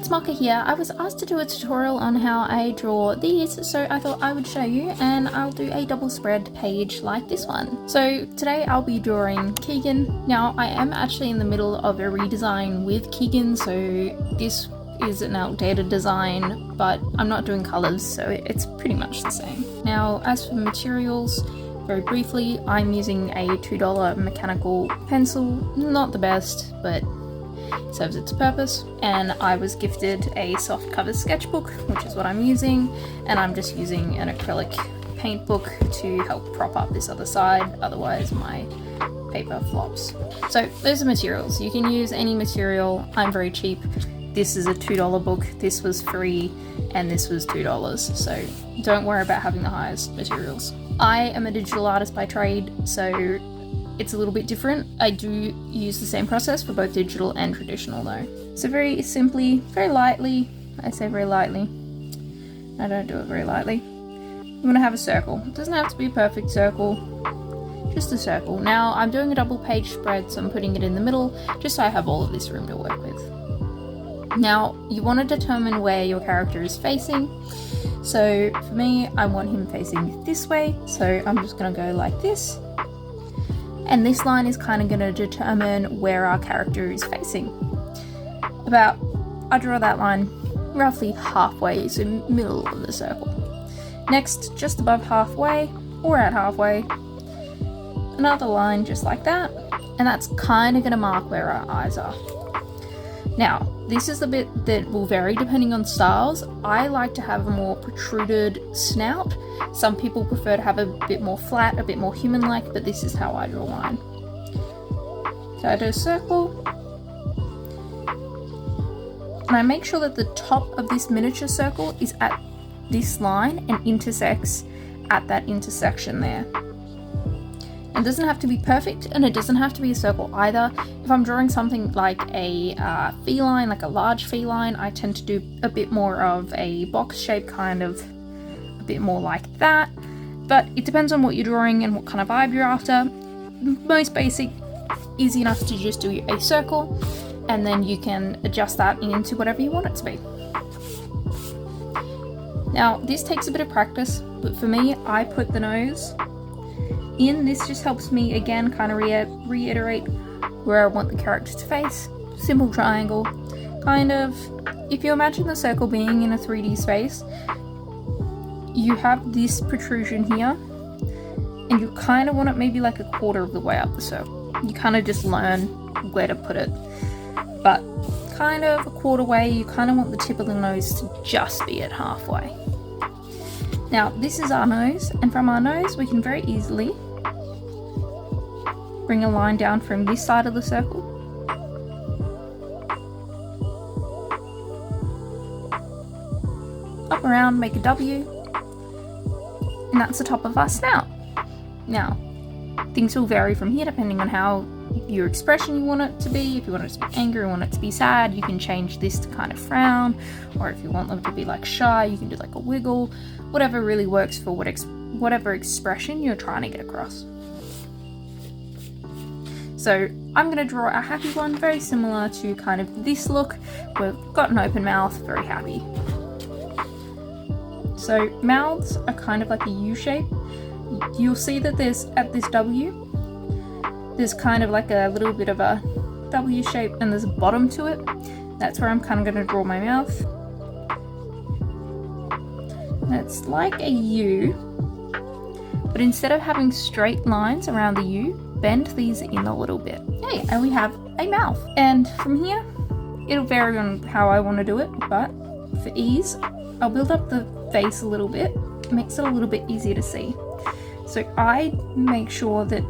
it's Mocha here. I was asked to do a tutorial on how I draw these, so I thought I would show you, and I'll do a double spread page like this one. So today I'll be drawing Keegan. Now I am actually in the middle of a redesign with Keegan, so this is an outdated design, but I'm not doing colours, so it's pretty much the same. Now as for materials, very briefly, I'm using a $2 mechanical pencil, not the best, but serves its purpose, and I was gifted a soft cover sketchbook, which is what I'm using, and I'm just using an acrylic paint book to help prop up this other side, otherwise my paper flops. So those are materials. You can use any material. I'm very cheap. This is a $2 book, this was free, and this was $2, so don't worry about having the highest materials. I am a digital artist by trade, so it's a little bit different. I do use the same process for both digital and traditional though. So very simply, very lightly, I say very lightly, I don't do it very lightly. You want to have a circle. It doesn't have to be a perfect circle, just a circle. Now I'm doing a double page spread, so I'm putting it in the middle, just so I have all of this room to work with. Now you want to determine where your character is facing. So for me, I want him facing this way, so I'm just going to go like this. And this line is kind of going to determine where our character is facing. I draw that line roughly halfway, so middle of the circle. Next, just above halfway, or at halfway, another line just like that, and that's kind of going to mark where our eyes are. Now, this is the bit that will vary depending on styles. I like to have a more protruded snout. Some people prefer to have a bit more flat, a bit more human-like, but this is how I draw mine. So I do a circle, and I make sure that the top of this miniature circle is at this line and intersects at that intersection there. It doesn't have to be perfect, and it doesn't have to be a circle either. If I'm drawing something like a feline, like a large feline, I tend to do a bit more of a box shape, kind of a bit more like that. But it depends on what you're drawing and what kind of vibe you're after. Most basic, easy enough to just do a circle, and then you can adjust that into whatever you want it to be. Now, this takes a bit of practice, but for me, I put the nose in. This just helps me again kind of reiterate where I want the character to face. Simple triangle, kind of. If you imagine the circle being in a 3D space, you have this protrusion here, and you kind of want it maybe like a quarter of the way up the circle. You kind of just learn where to put it, but kind of a quarter way, you kind of want the tip of the nose to just be at halfway. Now this is our nose, and from our nose we can very easily bring a line down from this side of the circle up around, make a W, and that's the top of our snout. Now things will vary from here depending on how your expression you want it to be. If you want it to be angry or want it to be sad, you can change this to kind of frown, or if you want them to be like shy, you can do like a wiggle, whatever really works for whatever expression you're trying to get across. So I'm going to draw a happy one, very similar to kind of this look. We've got an open mouth, very happy. So mouths are kind of like a U shape. You'll see that there's, at this W, there's kind of like a little bit of a W shape, and there's a bottom to it. That's where I'm kind of going to draw my mouth. And it's like a U, but instead of having straight lines around the U, bend these in a little bit. Okay, and we have a mouth. And from here, it'll vary on how I want to do it, but for ease, I'll build up the face a little bit. It makes it a little bit easier to see. So I make sure that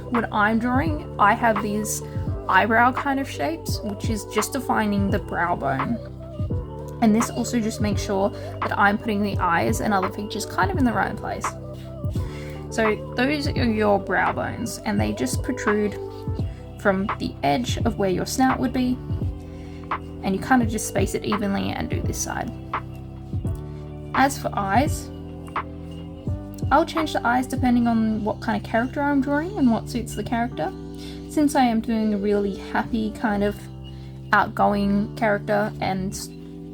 when I'm drawing, I have these eyebrow kind of shapes, which is just defining the brow bone. And this also just makes sure that I'm putting the eyes and other features kind of in the right place. So those are your brow bones, and they just protrude from the edge of where your snout would be, and you kind of just space it evenly and do this side. As for eyes, I'll change the eyes depending on what kind of character I'm drawing and what suits the character. Since I am doing a really happy kind of outgoing character and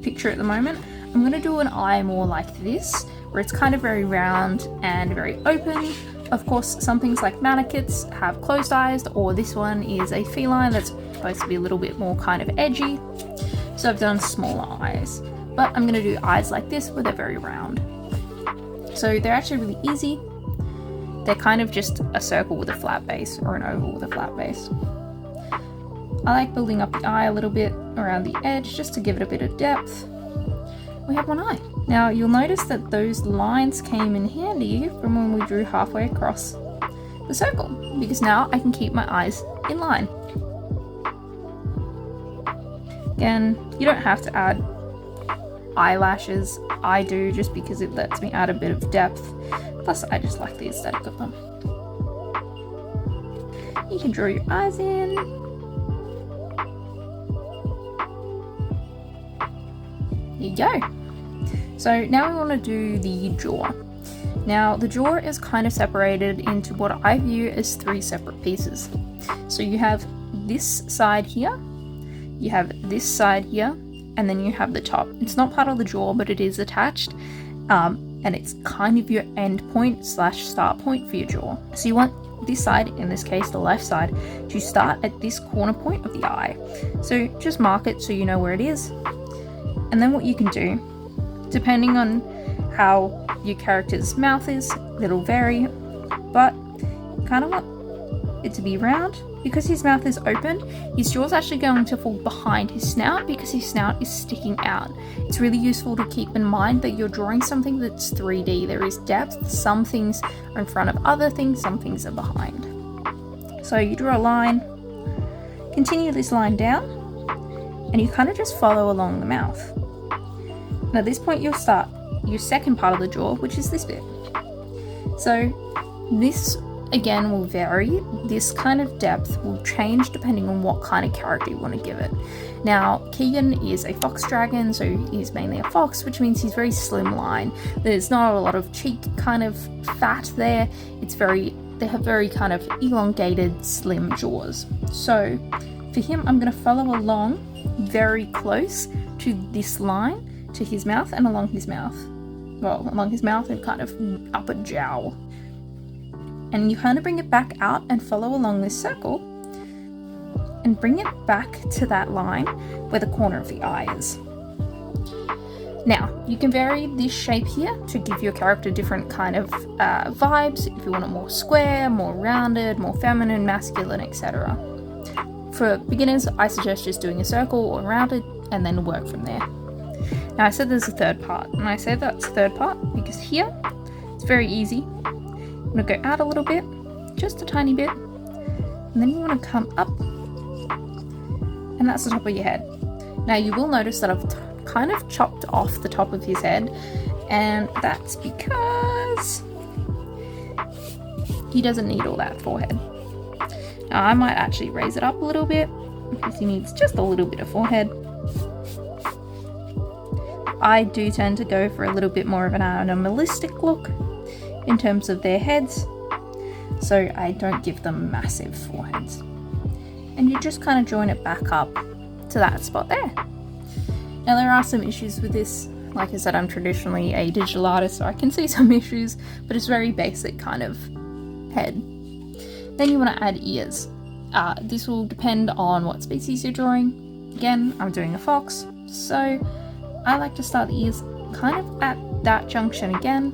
picture at the moment. I'm going to do an eye more like this, where it's kind of very round and very open. Of course, some things like manakits have closed eyes, or this one is a feline that's supposed to be a little bit more kind of edgy. So I've done smaller eyes, but I'm going to do eyes like this where they're very round. So they're actually really easy. They're kind of just a circle with a flat base, or an oval with a flat base. I like building up the eye a little bit around the edge just to give it a bit of depth. We have one eye. Now you'll notice that those lines came in handy from when we drew halfway across the circle, because now I can keep my eyes in line. Again, you don't have to add eyelashes. I do just because it lets me add a bit of depth. Plus, I just like the aesthetic of them. You can draw your eyes in. There you go. So now we want to do the jaw. Now the jaw is kind of separated into what I view as 3 separate pieces. So you have this side here, you have this side here, and then you have the top. It's not part of the jaw, but it is attached, and it's kind of your end point / start point for your jaw. So you want this side, in this case the left side, to start at this corner point of the eye. So just mark it so you know where it is. And then what you can do, depending on how your character's mouth is, it'll vary, but kind of want it to be round. Because his mouth is open, his jaw's actually going to fall behind his snout because his snout is sticking out. It's really useful to keep in mind that you're drawing something that's 3D. There is depth. Some things are in front of other things, some things are behind. So you draw a line, continue this line down, and you kind of just follow along the mouth. Now at this point you'll start your second part of the jaw, which is this bit. So this again will vary. This kind of depth will change depending on what kind of character you want to give it. Now Keegan is a fox dragon, so he's mainly a fox, which means he's very slimline. There's not a lot of cheek kind of fat there. They have very kind of elongated, slim jaws. So for him, I'm going to follow along very close to this line, to his mouth, and along his mouth. Well, along his mouth and kind of upper jowl. And you kind of bring it back out and follow along this circle and bring it back to that line where the corner of the eye is. Now, you can vary this shape here to give your character different kind of vibes, if you want it more square, more rounded, more feminine, masculine, etc. For beginners, I suggest just doing a circle or rounded and then work from there. Now I said there's a third part, and I say that's a third part because here it's very easy. I'm going to go out a little bit, just a tiny bit, and then you want to come up, and that's the top of your head. Now you will notice that I've kind of chopped off the top of his head, and that's because he doesn't need all that forehead. Now I might actually raise it up a little bit because he needs just a little bit of forehead. I do tend to go for a little bit more of an animalistic look in terms of their heads, so I don't give them massive foreheads. And you just kind of join it back up to that spot there. Now there are some issues with this. Like I said, I'm traditionally a digital artist, so I can see some issues, but it's very basic kind of head. Then you want to add ears. This will depend on what species you're drawing. Again, I'm doing a fox, so I like to start the ears kind of at that junction again.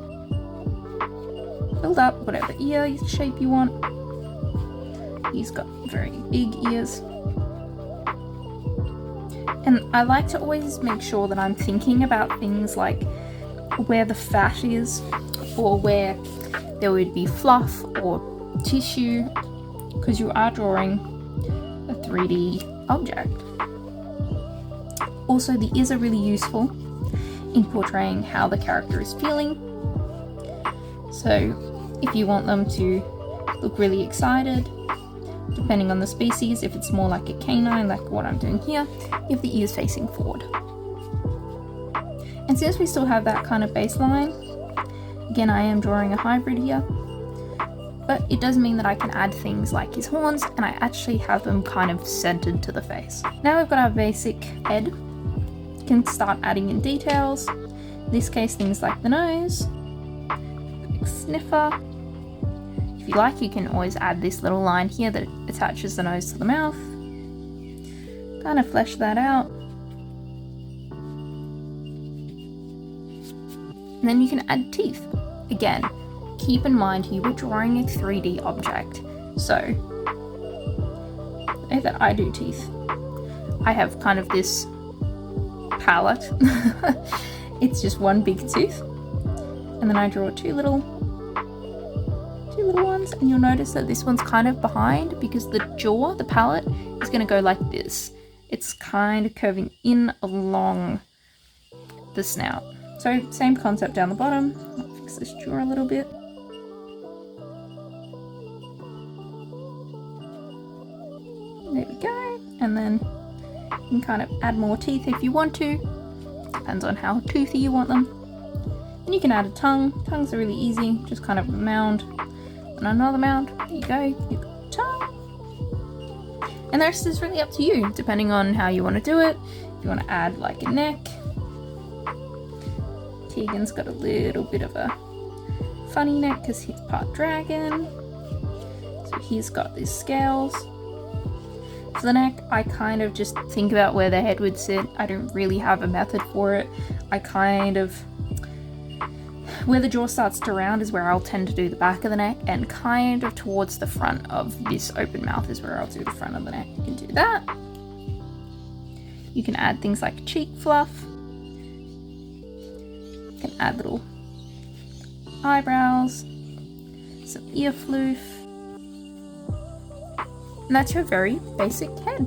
Build up whatever ear shape you want. He's got very big ears. And I like to always make sure that I'm thinking about things like where the fat is, or where there would be fluff or tissue, because you are drawing a 3D object. Also, the ears are really useful in portraying how the character is feeling. So if you want them to look really excited, depending on the species, if it's more like a canine, like what I'm doing here, you have the ears facing forward. And since we still have that kind of baseline, again, I am drawing a hybrid here, but it does mean that I can add things like his horns, and I actually have them kind of centered to the face. Now we've got our basic head. You can start adding in details. In this case, things like the nose, big sniffer. If you like, you can always add this little line here that attaches the nose to the mouth. Kind of flesh that out. And then you can add teeth. Again, keep in mind here we're drawing a 3D object. So, the way that I do teeth, I have kind of this palette. It's just one big tooth. And then I draw two little ones, and you'll notice that this one's kind of behind because the jaw, the palette, is going to go like this. It's kind of curving in along the snout. So same concept down the bottom. I'll fix this jaw a little bit. There we go. And then you can kind of add more teeth if you want to. Depends on how toothy you want them. And you can add a tongue. Tongues are really easy. Just kind of a mound and another mound. There you go. You've got a tongue. And the rest is really up to you, depending on how you want to do it. If you want to add like a neck. Keegan's got a little bit of a funny neck because he's part dragon. So he's got these scales. For the neck, I kind of just think about where the head would sit. I don't really have a method for it. I kind of, where the jaw starts to round is where I'll tend to do the back of the neck, and kind of towards the front of this open mouth is where I'll do the front of the neck. You can do that. You can add things like cheek fluff. You can add little eyebrows, some ear floof. And that's your very basic head.